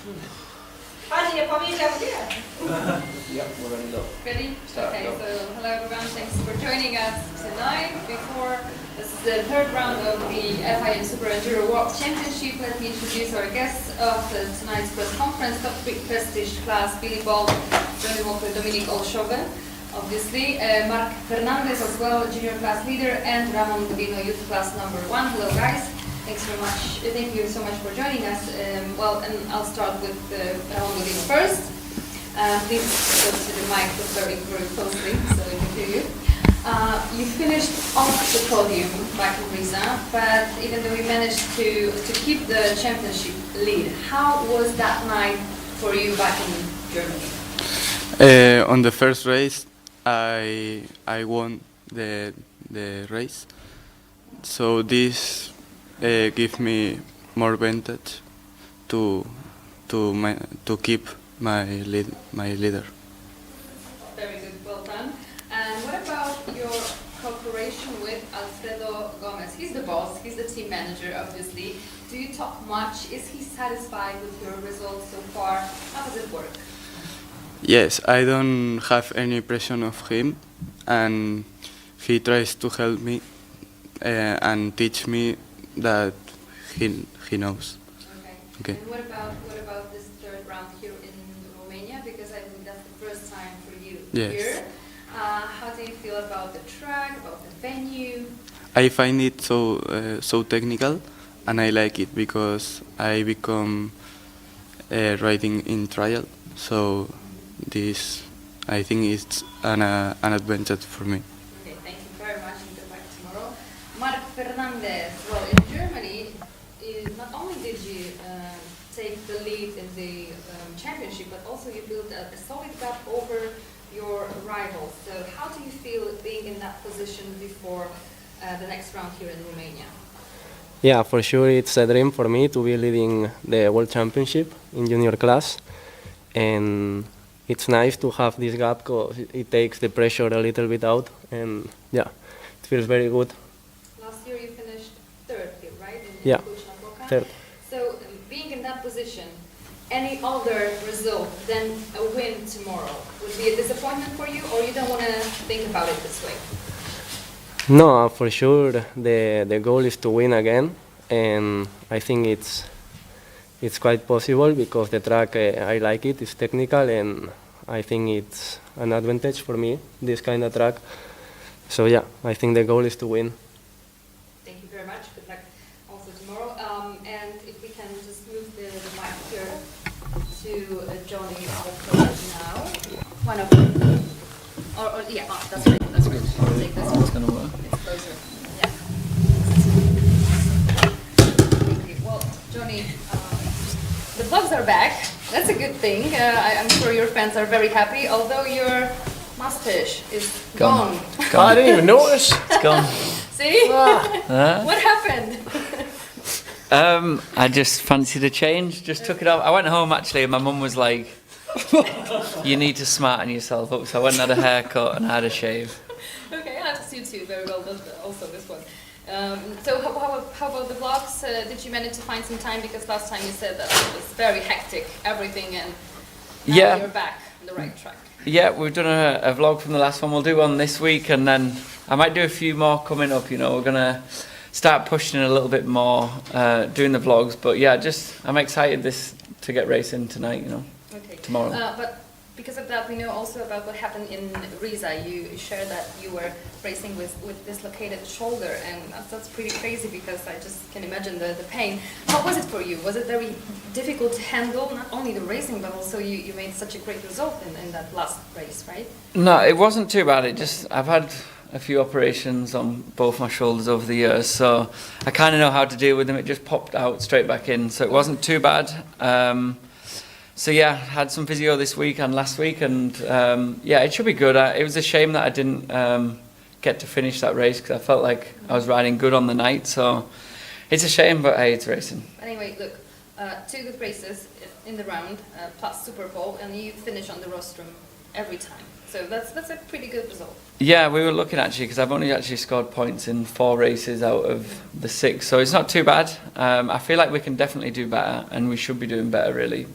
Yeah, we're going to go. ready? Start, Okay, go. so hello everyone, thanks for joining us tonight. Before this is the third round of the FIM SuperEnduro World Championship, let me introduce our guests of tonight's press conference, top 3 prestige class, Billy Ball, Jonny Walker, Dominic Olszowy, obviously, Marc Fernandez as well, junior class leader, and Ramón, Godino, youth class number 1. Hello guys. Thanks very much. Thank you so much for joining us. And I'll start with Ramón Godino first. Please go to the mic very, very closely so we can hear you. You finished off the podium back in Riza, but even though you managed to keep the championship lead, how was that night for you back in Germany? On the first race, I won the race, so this give me more advantage to keep my leader. Very good, well done. And what about your cooperation with Alfredo Gomez? He's the boss, he's the team manager, obviously. Do you talk much? Is he satisfied with your results so far? How does it work? Yes, I don't have any pressure of him, and he tries to help me and teach me that he knows. Okay. And what about this third round here in Romania? Because I think that's the first time for you here. How do you feel about the track, about the venue? I find it so technical, and I like it because I become riding in trial. So this, I think, it's an advantage for me. Okay, thank you very much, and come back tomorrow. Marc Fernandez. Well, in Germany, not only did you take the lead in the championship, but also you built a solid gap over your rivals. So how do you feel being in that position before the next round here in Romania? Yeah, for sure it's a dream for me to be leading the World Championship in junior class, and it's nice to have this gap because it takes the pressure a little bit out, and yeah, it feels very good. Last year you finished third here, right? Yeah, Cluj-Napoca. third. So being in that position, any other result than a win tomorrow would be a disappointment for you, or you don't want to think about it this way? No, for sure the goal is to win again, and I think it's quite possible because the track, I like it, it's technical, and I think it's an advantage for me, this kind of track. So yeah, I think the goal is to win. Thank you very much. Good luck also tomorrow. And if we can just move the mic here to Jonny Walker now. One of them. That's right. That's good. I'll take this one. It's going to work. It's closer. Yeah. Okay. Well, Jonny, the vlogs are back. That's a good thing. I'm sure your fans are very happy, although your mustache is gone. I didn't even notice. It's gone. See? What happened? I just fancied a change, just took it off. I went home actually and my mum was like, you need to smarten yourself up, so I went and had a haircut and had a shave. Okay, I see you too, very well done, also this one. So how about the vlogs? Did you manage to find some time, because last time you said that it was very hectic, everything, and now you're back on the right track. Yeah, we've done a vlog from the last one. We'll do one this week, and then I might do a few more coming up. You know, we're gonna start pushing a little bit more, doing the vlogs. But yeah, I'm excited to get racing tonight. You know, tomorrow. But because of that, we know also about what happened in Riza. You shared that you were racing with dislocated shoulder, and that's pretty crazy because I just can imagine the pain. How was it for you? Was it very difficult to handle, not only the racing, but also you made such a great result in that last race, right? No, it wasn't too bad. I've had a few operations on both my shoulders over the years, so I kind of know how to deal with them. It just popped out straight back in, so it wasn't too bad. So yeah, had some physio this week and last week, and yeah, it should be good. It was a shame that I didn't get to finish that race because I felt like I was riding good on the night. So it's a shame, but hey, it's racing. Anyway, look, 2 good races in the round, plus Super Bowl, and you finish on the rostrum every time. So that's a pretty good result. Yeah, we were looking actually, because I've only actually scored points in 4 races out of the 6, so it's not too bad. I feel like we can definitely do better, and we should be doing better really.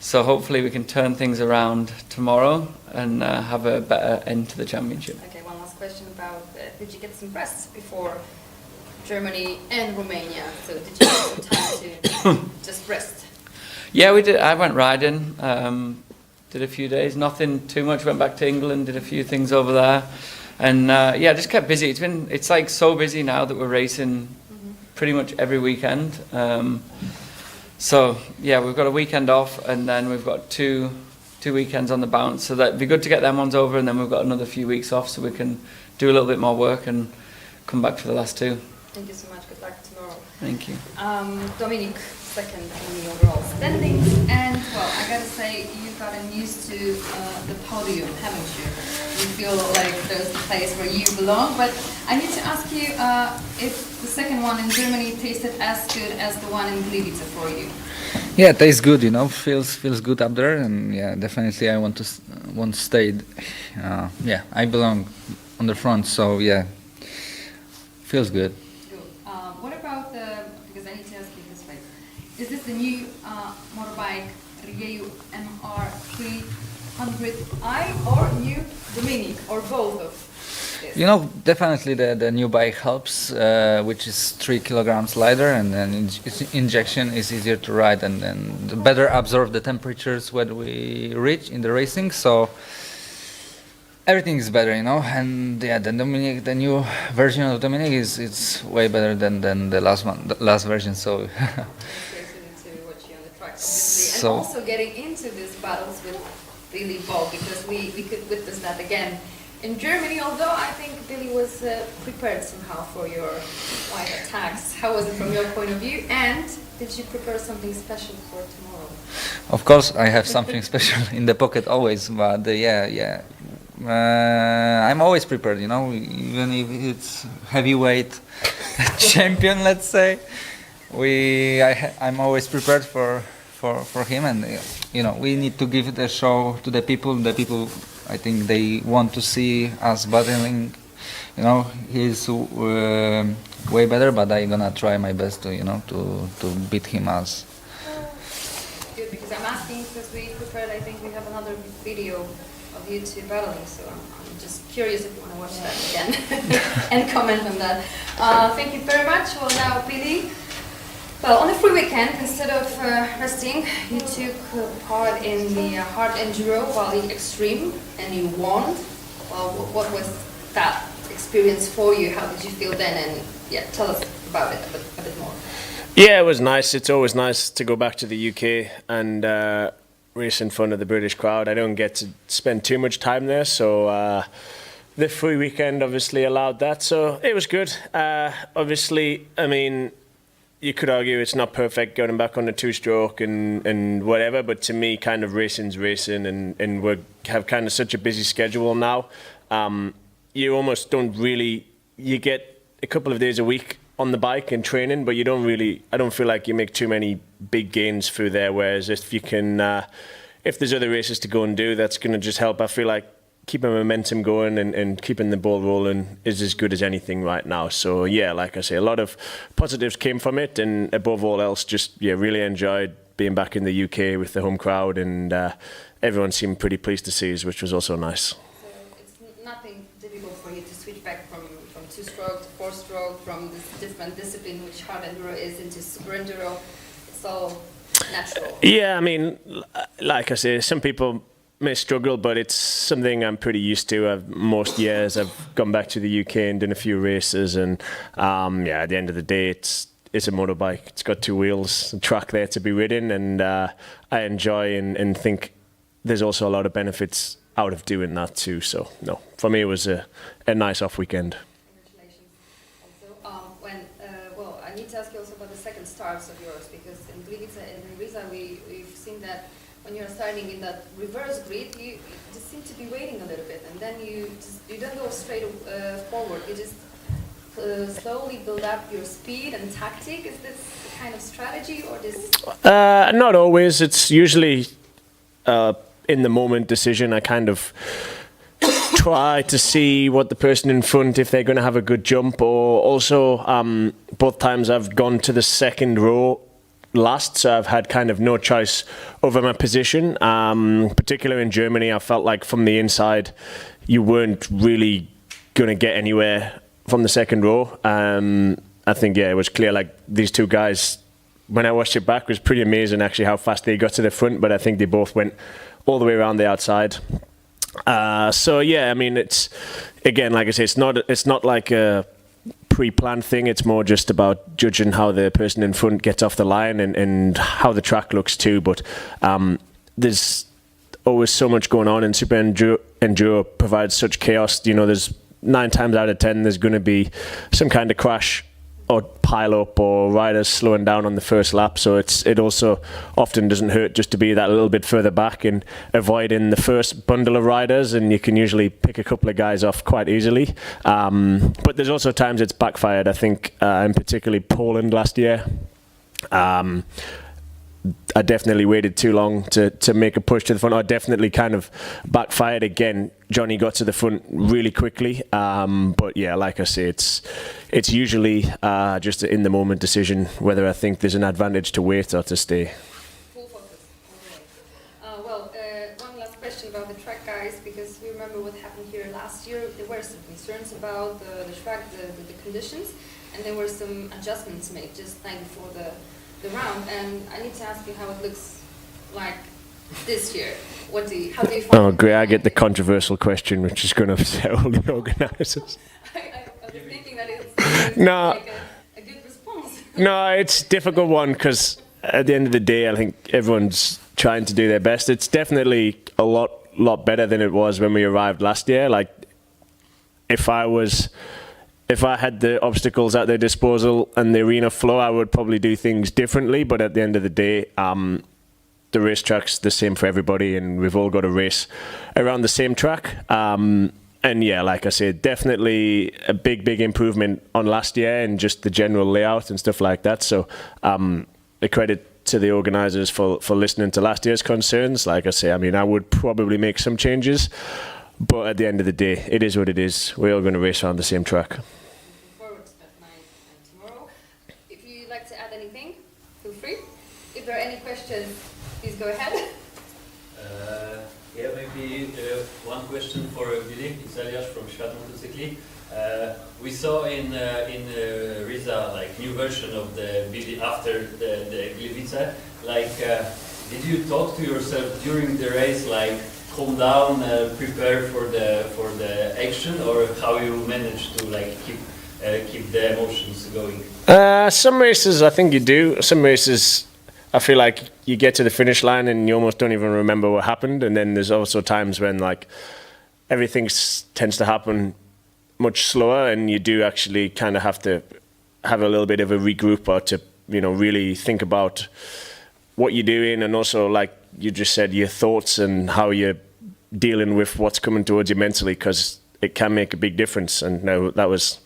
So hopefully we can turn things around tomorrow and have a better end to the championship. Okay, one last question about, did you get some rest before Germany and Romania? So did you have some time to just rest? Yeah, we did. I went riding, did a few days, nothing too much. Went back to England, did a few things over there, and yeah, just kept busy. It's like so busy now that we're racing pretty much every weekend. So yeah, we've got a weekend off, and then we've got two weekends on the bounce. So that'd be good to get them ones over, and then we've got another few weeks off, so we can do a little bit more work and come back for the last 2. Thank you so much. Good luck tomorrow. Thank you. Dominik, second in the overall standings, and well, I gotta say you've gotten used to the podium, haven't you? You feel like there's a place where you belong, but I need to ask you if the second one in Germany tasted as good as the one in Gliwice for you. Yeah, it tastes good, you know, feels good up there, and yeah, definitely I want to stay. Yeah, I belong on the front, so yeah, feels good. Good. What about because I need to ask you this way, is this the new motorbike Ryu MR 300i or new Dominik, or both of this? You know, definitely the new bike helps, which is 3 kilograms lighter, and then injection is easier to ride, and then better absorb the temperatures when we reach in the racing. So everything is better, you know. And yeah, the new version of Dominik is way better than the last one, the last version. So. To watch you on the track, obviously, So- and also getting into these battles with Billy Bob, because we could witness that again in Germany, although I think Billy was prepared somehow for your wide attacks. How was it from your point of view, and did you prepare something special for tomorrow? Of course, I have something special in the pocket always, but yeah. I'm always prepared, you know, even if it's heavyweight champion, let's say. I'm always prepared for him, and you know, we need to give the show to the people. The people, I think, they want to see us battling. You know, he's way better, but I'm gonna try my best to, you know, to beat him as. Good, because I'm asking because we prepared, I think we have another video of you two battling, so I'm just curious if you want to watch that again and comment on that. Thank you very much. Well, now, Billy, well, on a free weekend, instead of resting, you took part in the hard enduro Valley Extreme, and you won. Well, what was that experience for you? How did you feel then? And yeah, tell us about it a bit more. Yeah, it was nice. It's always nice to go back to the UK and race in front of the British crowd. I don't get to spend too much time there, so the free weekend obviously allowed that. So it was good. Obviously, I mean, you could argue it's not perfect going back on the 2-stroke and whatever, but to me, kind of racing's racing, and we have kind of such a busy schedule now. You almost don't really, you get a couple of days a week on the bike and training, but you don't really, I don't feel like you make too many big gains through there, whereas if you can, if there's other races to go and do, that's going to just help. I feel like keeping momentum going and keeping the ball rolling is as good as anything right now. So yeah, like I say, a lot of positives came from it, and above all else, just really enjoyed being back in the UK with the home crowd, and everyone seemed pretty pleased to see us, which was also nice. So it's nothing difficult for you to switch back from 2-stroke to 4-stroke, from this different discipline which hard enduro is, into super enduro. It's all natural. Yeah, I mean, like I say, some people may struggle, but it's something I'm pretty used to. Most years I've gone back to the UK and done a few races, and yeah, at the end of the day, it's a motorbike. It's got 2 wheels, a track there to be ridden, and I enjoy and think there's also a lot of benefits out of doing that too. So no, for me it was a nice off weekend. Congratulations. Also, well, I need to ask you also about the second starts of yours, because in Gliwice and in Riza we've seen that when you're starting in that reverse grid, you just seem to be waiting a little bit, and then you don't go straight forward. You just slowly build up your speed and tactic. Is this the kind of strategy, or this? Not always. It's usually in the moment decision. I kind of try to see what the person in front, if they're going to have a good jump, or also both times I've gone to the second row last, so I've had kind of no choice over my position. Particularly in Germany, I felt like from the inside you weren't really going to get anywhere from the second row. I think, yeah, it was clear, like, these two guys, when I watched it back, it was pretty amazing actually how fast they got to the front, but I think they both went all the way around the outside. So yeah, I mean, it's, again, like I say, it's not like a pre-planned thing. It's more just about judging how the person in front gets off the line and how the track looks too. But there's always so much going on, and SuperEnduro provides such chaos. You know, there's 9 times out of 10 there's going to be some kind of crash or pile up or riders slowing down on the first lap, so it also often doesn't hurt just to be that little bit further back and avoiding the first bundle of riders, and you can usually pick a couple of guys off quite easily. But there's also times it's backfired. I think in particularly Poland last year, I definitely waited too long to make a push to the front. I definitely kind of backfired again. Jonny got to the front really quickly, but yeah, like I say, it's usually just an in-the-moment decision whether I think there's an advantage to wait or to stay. Full focus. Well, one last question about the track, guys, because we remember what happened here last year. There were some concerns about the track, the conditions, and there were some adjustments made just night before the round, and I need to ask you how it looks like this year. How do you find it? Oh, great! I get the controversial question, which is going to upset all the organisers. I was thinking that it's No. like a good response. No, it's a difficult one because at the end of the day, I think everyone's trying to do their best. It's definitely a lot better than it was when we arrived last year. Like, if I had the obstacles at their disposal and the arena flow, I would probably do things differently. But at the end of the day, the racetrack's the same for everybody, and we've all got to race around the same track. And yeah, like I said, definitely a big improvement on last year and just the general layout and stuff like that. So a credit to the organisers for listening to last year's concerns. Like I say, I mean, I would probably make some changes, but at the end of the day, it is what it is. We're all going to race around the same track. Looking forward to that night and tomorrow. If you'd like to add anything, feel free. If there are any questions, please go ahead. Yeah, maybe one question for Billy. It's Elias from Świat Motocykli. We saw in Riza, like, new version of the Billy after the Gliwice. Like, did you talk to yourself during the race, like, calm down, prepare for the action, or how you manage to, like, keep the emotions going? Some races I think you do. Some races I feel like you get to the finish line and you almost don't even remember what happened. And then there's also times when, like, everything tends to happen much slower, and you do actually kind of have to have a little bit of a regroup or to, you know, really think about what you're doing, and also, like you just said, your thoughts and how you're dealing with what's coming towards you mentally, because it can make a big difference. And no, that was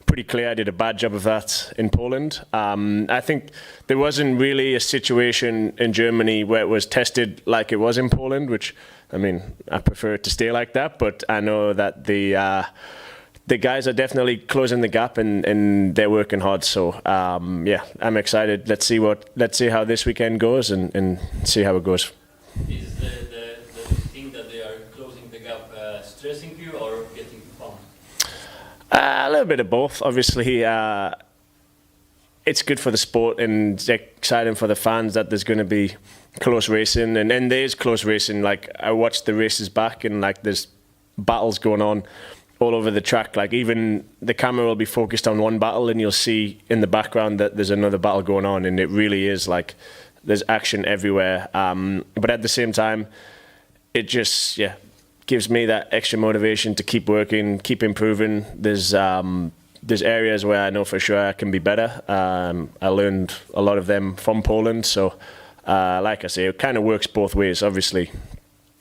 pretty clear. I did a bad job of that in Poland. I think there wasn't really a situation in Germany where it was tested like it was in Poland, which, I mean, I prefer it to stay like that, but I know that the guys are definitely closing the gap, and they're working hard. So yeah, I'm excited. Let's see how this weekend goes and see how it goes. Is the thing that they are closing the gap stressing you or getting you pumped? A little bit of both. Obviously, it's good for the sport and it's exciting for the fans that there's going to be close racing, and there is close racing. Like, I watched the races back, and, like, there's battles going on all over the track. Like, even the camera will be focused on one battle and you'll see in the background that there's another battle going on, and it really is like there's action everywhere. But at the same time, it just gives me that extra motivation to keep working, keep improving. There's areas where I know for sure I can be better. I learned a lot of them from Poland, so like I say, it kind of works both ways. Obviously,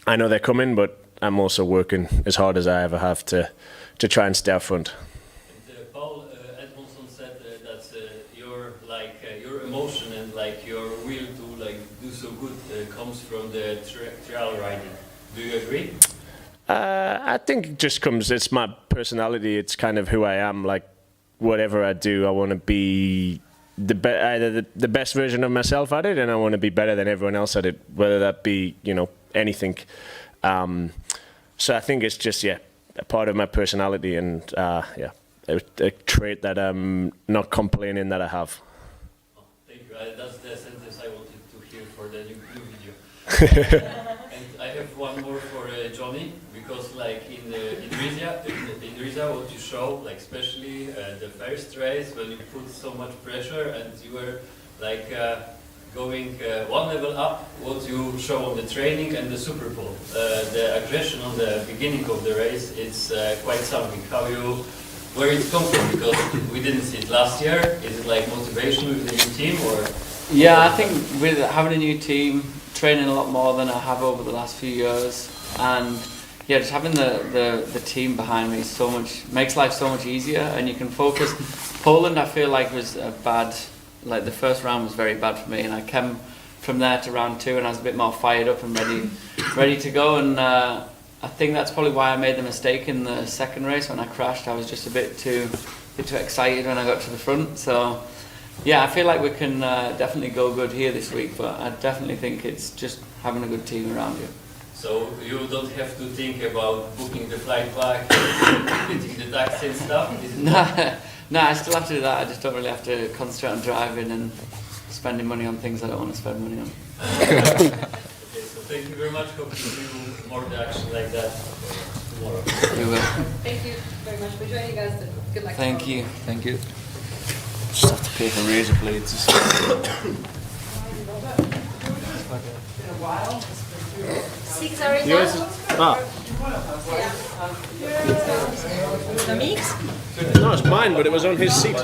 I know they're coming, but I'm also working as hard as I ever have to try and stay up front. And Paul Edmondson said that your emotion and, like, your will to, like, do so good comes from the trial riding. Do you agree? I think it just comes, it's my personality, it's kind of who I am. Like, whatever I do, I want to be either the best version of myself at it, and I want to be better than everyone else at it, whether that be, you know, anything. So I think it's just, yeah, a part of my personality, and yeah, a trait that I'm not complaining that I have. Oh, thank you. That's the sentence I wanted to hear for the new video. And I have one more for Jonny, because like in Riza, what you show, like especially the first race when you put so much pressure and you were like going one level up, what you show on the training and the Super Bowl. The aggression on the beginning of the race, it's quite something. Where it comes from? Because we didn't see it last year. Is it like motivation with the new team, or? Yeah, I think with having a new team, training a lot more than I have over the last few years, and yeah, just having the team behind me makes life so much easier, and you can focus. Poland, I feel like, was a bad, like the first round was very bad for me, and I came from there to round 2 and I was a bit more fired up and ready to go, and I think that's probably why I made the mistake in the second race when I crashed. I was just a bit too excited when I got to the front. So yeah, I feel like we can definitely go good here this week, but I definitely think it's just having a good team around you. So you don't have to think about booking the flight back, getting the taxi and stuff? Is it No, I still have to do that. I just don't really have to concentrate on driving and spending money on things I don't want to spend money on. Okay, so thank you very much. Hope to see you more action like that tomorrow. We will. Thank you very much for joining us. And good luck. Thank you. Thank you. Just have to pay for razor blades. 6 are Yours is, Dominik's? no, it's mine, but it was on his seat.